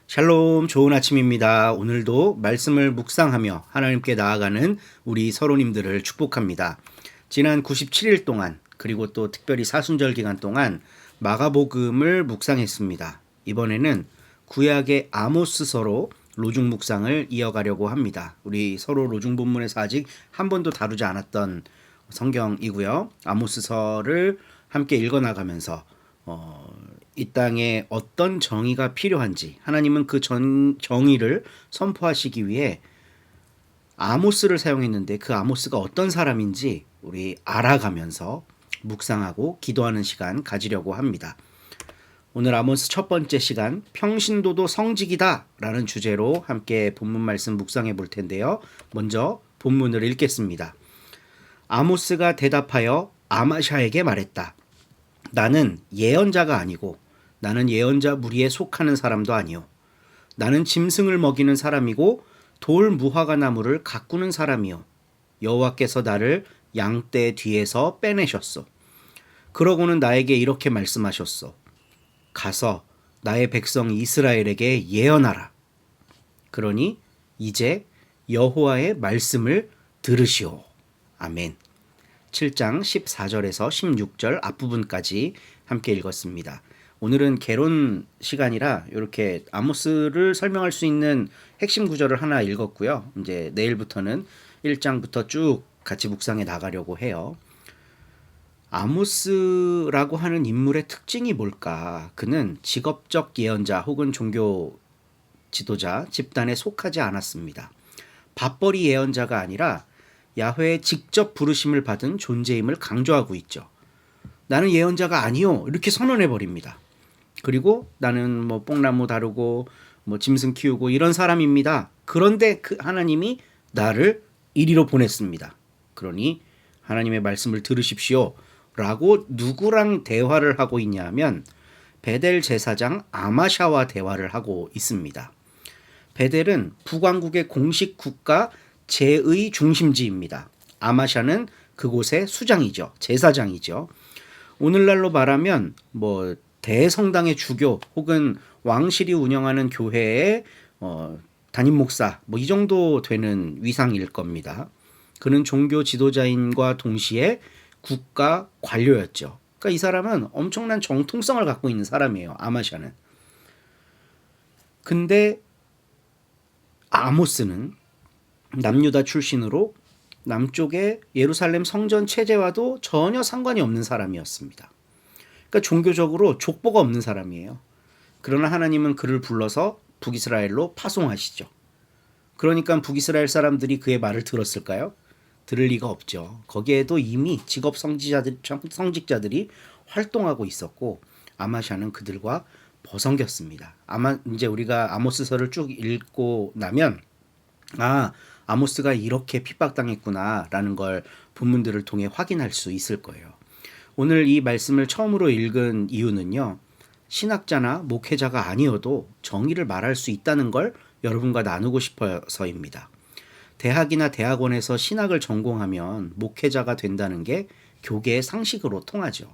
샬롬, 좋은 아침입니다. 오늘도 말씀을 묵상하며 하나님께 나아가는 우리 서로님들을 축복합니다. 지난 97일 동안 그리고 또 특별히 사순절 기간 동안 마가복음을 묵상했습니다. 이번에는 구약의 아모스서로 로중 묵상을 이어가려고 합니다. 우리 서로 로중 본문에서 아직 한 번도 다루지 않았던 성경이고요. 아모스서를 함께 읽어나가면서 이 땅에 어떤 정의가 필요한지 하나님은 그 정의를 선포하시기 위해 아모스를 사용했는데 그 아모스가 어떤 사람인지 우리 알아가면서 묵상하고 기도하는 시간 가지려고 합니다. 오늘 아모스 첫 번째 시간 평신도도 성직이다 라는 주제로 함께 본문 말씀 묵상해 볼 텐데요. 먼저 본문을 읽겠습니다. 아모스가 대답하여 아마샤에게 말했다. 나는 예언자가 아니고 나는 예언자 무리에 속하는 사람도 아니요. 나는 짐승을 먹이는 사람이고 돌 무화과 나무를 가꾸는 사람이요. 여호와께서 나를 양떼 뒤에서 빼내셨소. 그러고는 나에게 이렇게 말씀하셨소. 가서 나의 백성 이스라엘에게 예언하라. 그러니 이제 여호와의 말씀을 들으시오. 아멘. 7장 14절에서 16절 앞부분까지 함께 읽었습니다. 오늘은 개론 시간이라 이렇게 아모스를 설명할 수 있는 핵심 구절을 하나 읽었고요. 이제 내일부터는 1장부터 쭉 같이 묵상해 나가려고 해요. 아모스라고 하는 인물의 특징이 뭘까? 그는 직업적 예언자 혹은 종교 지도자 집단에 속하지 않았습니다. 밥벌이 예언자가 아니라 야훼의 직접 부르심을 받은 존재임을 강조하고 있죠. 나는 예언자가 아니요 이렇게 선언해 버립니다. 그리고 나는 뽕나무 다루고 짐승 키우고 이런 사람입니다. 그런데 그 하나님이 나를 이리로 보냈습니다. 그러니 하나님의 말씀을 들으십시오 라고 누구랑 대화를 하고 있냐면 베델 제사장 아마샤와 대화를 하고 있습니다. 베델은 북왕국의 공식 국가 제의 중심지입니다. 아마샤는 그곳의 수장이죠. 제사장이죠. 오늘날로 말하면 대성당의 주교 혹은 왕실이 운영하는 교회의 담임 목사 이 정도 되는 위상일 겁니다. 그는 종교 지도자인과 동시에 국가 관료였죠. 그러니까 이 사람은 엄청난 정통성을 갖고 있는 사람이에요. 아마샤는. 근데 아모스는 남유다 출신으로 남쪽의 예루살렘 성전 체제와도 전혀 상관이 없는 사람이었습니다. 그러니까 종교적으로 족보가 없는 사람이에요. 그러나 하나님은 그를 불러서 북이스라엘로 파송하시죠. 그러니까 북이스라엘 사람들이 그의 말을 들었을까요? 들을 리가 없죠. 거기에도 이미 직업 성직자들이 활동하고 있었고 아마샤는 그들과 벗어겼습니다. 아마 이제 우리가 아모스서를 쭉 읽고 나면 아모스가 이렇게 핍박당했구나라는 걸 본문들을 통해 확인할 수 있을 거예요. 오늘 이 말씀을 처음으로 읽은 이유는요. 신학자나 목회자가 아니어도 정의를 말할 수 있다는 걸 여러분과 나누고 싶어서입니다. 대학이나 대학원에서 신학을 전공하면 목회자가 된다는 게 교계의 상식으로 통하죠.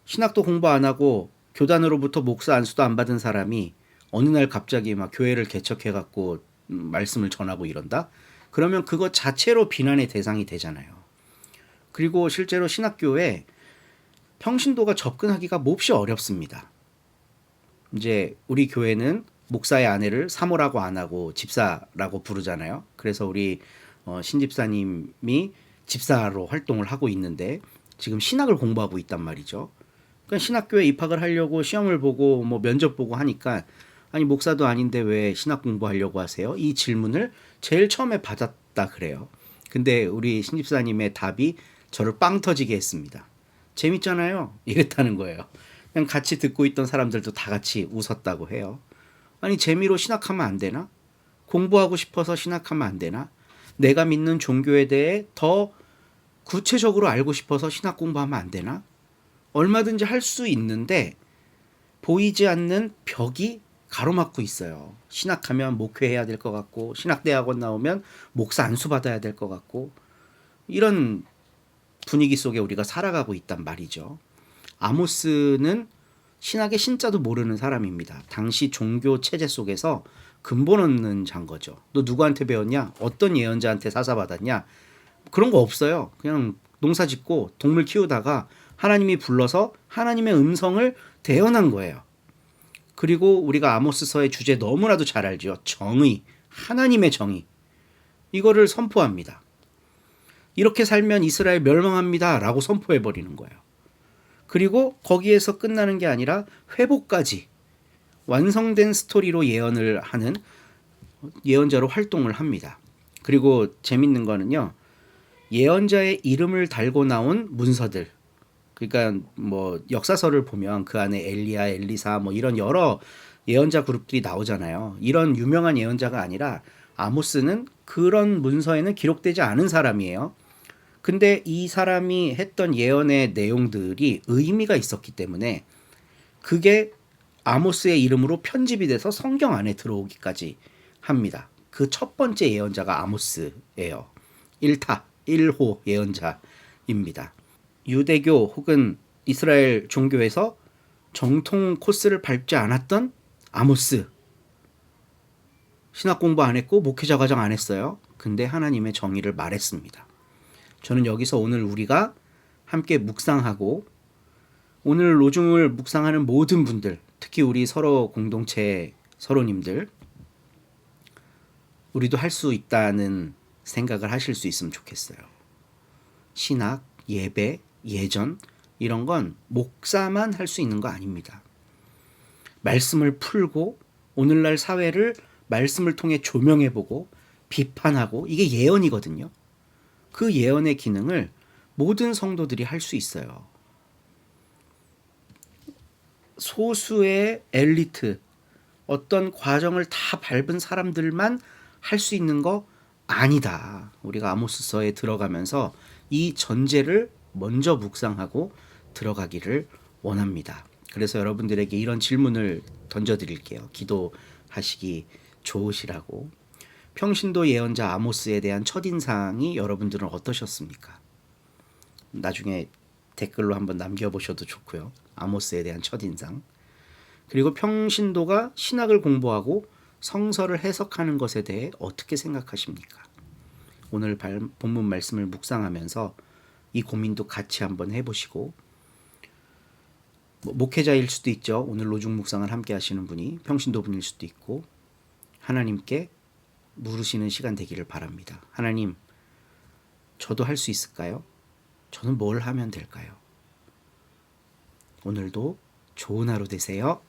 신학도 공부 안 하고 교단으로부터 목사 안수도 안 받은 사람이 어느 날 갑자기 막 교회를 개척해갖고 말씀을 전하고 이런다? 그러면 그것 자체로 비난의 대상이 되잖아요. 그리고 실제로 신학교에 평신도가 접근하기가 몹시 어렵습니다. 이제 우리 교회는 목사의 아내를 사모라고 안 하고 집사라고 부르잖아요. 그래서 우리 신집사님이 집사로 활동을 하고 있는데 지금 신학을 공부하고 있단 말이죠. 그러니까 신학교에 입학을 하려고 시험을 보고 면접 보고 하니까 아니 목사도 아닌데 왜 신학 공부하려고 하세요? 이 질문을 제일 처음에 받았다 그래요. 근데 우리 신집사님의 답이 저를 빵 터지게 했습니다. 재밌잖아요. 이랬다는 거예요. 그냥 같이 듣고 있던 사람들도 다 같이 웃었다고 해요. 아니 재미로 신학하면 안 되나? 공부하고 싶어서 신학하면 안 되나? 내가 믿는 종교에 대해 더 구체적으로 알고 싶어서 신학 공부하면 안 되나? 얼마든지 할 수 있는데 보이지 않는 벽이 가로막고 있어요. 신학하면 목회해야 될 것 같고, 신학대학원 나오면 목사 안수 받아야 될 것 같고, 이런 분위기 속에 우리가 살아가고 있단 말이죠. 아모스는 신학의 신자도 모르는 사람입니다. 당시 종교 체제 속에서 근본 없는 잔거죠. 너 누구한테 배웠냐? 어떤 예언자한테 사사받았냐? 그런 거 없어요. 그냥 농사 짓고 동물 키우다가 하나님이 불러서 하나님의 음성을 대언한 거예요. 그리고 우리가 아모스서의 주제 너무나도 잘 알죠. 정의, 하나님의 정의. 이거를 선포합니다. 이렇게 살면 이스라엘 멸망합니다 라고 선포해버리는 거예요. 그리고 거기에서 끝나는 게 아니라 회복까지 완성된 스토리로 예언을 하는 예언자로 활동을 합니다. 그리고 재밌는 거는요. 예언자의 이름을 달고 나온 문서들, 그러니까 뭐 역사서를 보면 그 안에 엘리야, 엘리사 뭐 이런 여러 예언자 그룹들이 나오잖아요. 이런 유명한 예언자가 아니라 아모스는 그런 문서에는 기록되지 않은 사람이에요. 근데 이 사람이 했던 예언의 내용들이 의미가 있었기 때문에 그게 아모스의 이름으로 편집이 돼서 성경 안에 들어오기까지 합니다. 그 첫 번째 예언자가 아모스예요. 1타, 1호 예언자입니다. 유대교 혹은 이스라엘 종교에서 정통 코스를 밟지 않았던 아모스. 신학 공부 안 했고 목회자 과정 안 했어요. 근데 하나님의 정의를 말했습니다. 저는 여기서 오늘 우리가 함께 묵상하고 오늘 로중을 묵상하는 모든 분들, 특히 우리 서로 공동체 서로님들, 우리도 할 수 있다는 생각을 하실 수 있으면 좋겠어요. 신학, 예배, 예전 이런 건 목사만 할 수 있는 거 아닙니다. 말씀을 풀고 오늘날 사회를 말씀을 통해 조명해보고 비판하고 이게 예언이거든요. 그 예언의 기능을 모든 성도들이 할 수 있어요. 소수의 엘리트, 어떤 과정을 다 밟은 사람들만 할 수 있는 거 아니다. 우리가 아모스서에 들어가면서 이 전제를 먼저 묵상하고 들어가기를 원합니다. 그래서 여러분들에게 이런 질문을 던져드릴게요. 기도하시기 좋으시라고. 평신도 예언자 아모스에 대한 첫인상이 여러분들은 어떠셨습니까? 나중에 댓글로 한번 남겨보셔도 좋고요. 아모스에 대한 첫인상. 그리고 평신도가 신학을 공부하고 성서를 해석하는 것에 대해 어떻게 생각하십니까? 오늘 본문 말씀을 묵상하면서 이 고민도 같이 한번 해보시고, 목회자일 수도 있죠. 오늘 로중 묵상을 함께 하시는 분이 평신도 분일 수도 있고, 하나님께 물으시는 시간 되기를 바랍니다. 하나님, 저도 할 수 있을까요? 저는 뭘 하면 될까요? 오늘도 좋은 하루 되세요.